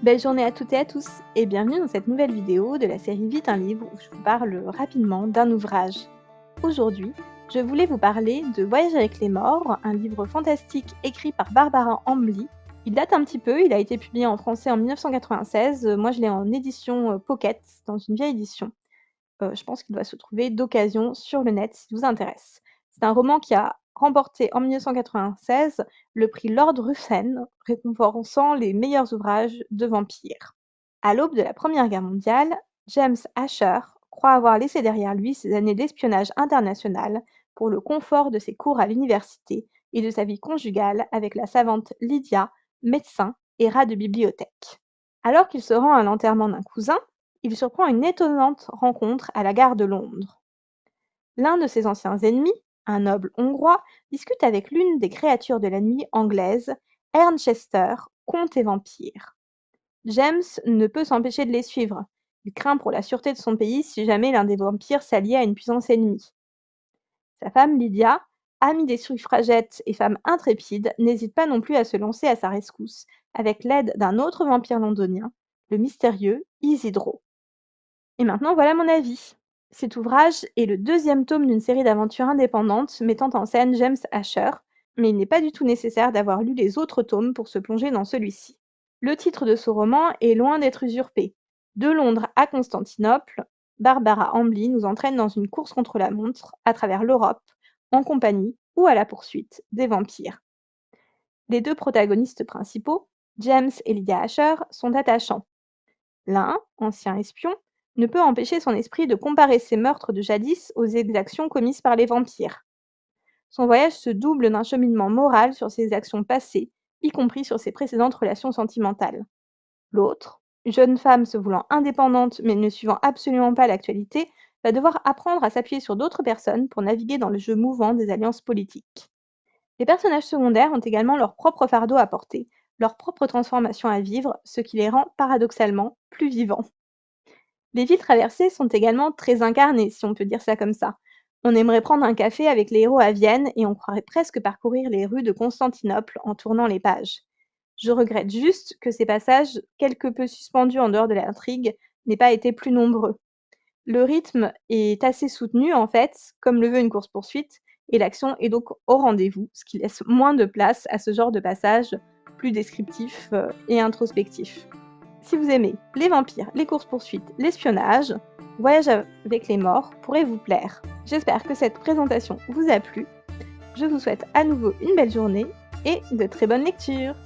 Belle journée à toutes et à tous et bienvenue dans cette nouvelle vidéo de la série Vite un livre où je vous parle rapidement d'un ouvrage. Aujourd'hui, je voulais vous parler de Voyage avec les morts, un livre fantastique écrit par Barbara Ambly. Il date un petit peu, il a été publié en français en 1996, moi je l'ai en édition Pocket, dans une vieille édition. Je pense qu'il doit se trouver d'occasion sur le net si ça vous intéresse. C'est un roman qui a remporté en 1996 le prix Lord Ruthven, récompensant les meilleurs ouvrages de vampires. À l'aube de la Première Guerre mondiale, James Asher croit avoir laissé derrière lui ses années d'espionnage international pour le confort de ses cours à l'université et de sa vie conjugale avec la savante Lydia, médecin et rat de bibliothèque. Alors qu'il se rend à l'enterrement d'un cousin, il surprend une étonnante rencontre à la gare de Londres. L'un de ses anciens ennemis, un noble hongrois, discute avec l'une des créatures de la nuit anglaise, Ernchester, comte et vampire. James ne peut s'empêcher de les suivre. Il craint pour la sûreté de son pays si jamais l'un des vampires s'alliait à une puissance ennemie. Sa femme Lydia, amie des suffragettes et femme intrépide, n'hésite pas non plus à se lancer à sa rescousse, avec l'aide d'un autre vampire londonien, le mystérieux Isidro. Et maintenant, voilà mon avis. Cet ouvrage est le deuxième tome d'une série d'aventures indépendantes mettant en scène James Asher, mais il n'est pas du tout nécessaire d'avoir lu les autres tomes pour se plonger dans celui-ci. Le titre de ce roman est loin d'être usurpé. De Londres à Constantinople, Barbara Ambly nous entraîne dans une course contre la montre à travers l'Europe, en compagnie ou à la poursuite des vampires. Les deux protagonistes principaux, James et Lydia Asher, sont attachants. L'un, ancien espion, ne peut empêcher son esprit de comparer ses meurtres de jadis aux exactions commises par les vampires. Son voyage se double d'un cheminement moral sur ses actions passées, y compris sur ses précédentes relations sentimentales. L'autre, jeune femme se voulant indépendante mais ne suivant absolument pas l'actualité, va devoir apprendre à s'appuyer sur d'autres personnes pour naviguer dans le jeu mouvant des alliances politiques. Les personnages secondaires ont également leur propre fardeau à porter, leur propre transformation à vivre, ce qui les rend paradoxalement plus vivants. Les villes traversées sont également très incarnées, si on peut dire ça comme ça. On aimerait prendre un café avec les héros à Vienne et on croirait presque parcourir les rues de Constantinople en tournant les pages. Je regrette juste que ces passages, quelque peu suspendus en dehors de l'intrigue, n'aient pas été plus nombreux. Le rythme est assez soutenu en fait, comme le veut une course-poursuite, et l'action est donc au rendez-vous, ce qui laisse moins de place à ce genre de passage plus descriptif et introspectif. Si vous aimez les vampires, les courses-poursuites, l'espionnage, Voyage avec les morts pourrait vous plaire. J'espère que cette présentation vous a plu. Je vous souhaite à nouveau une belle journée et de très bonnes lectures.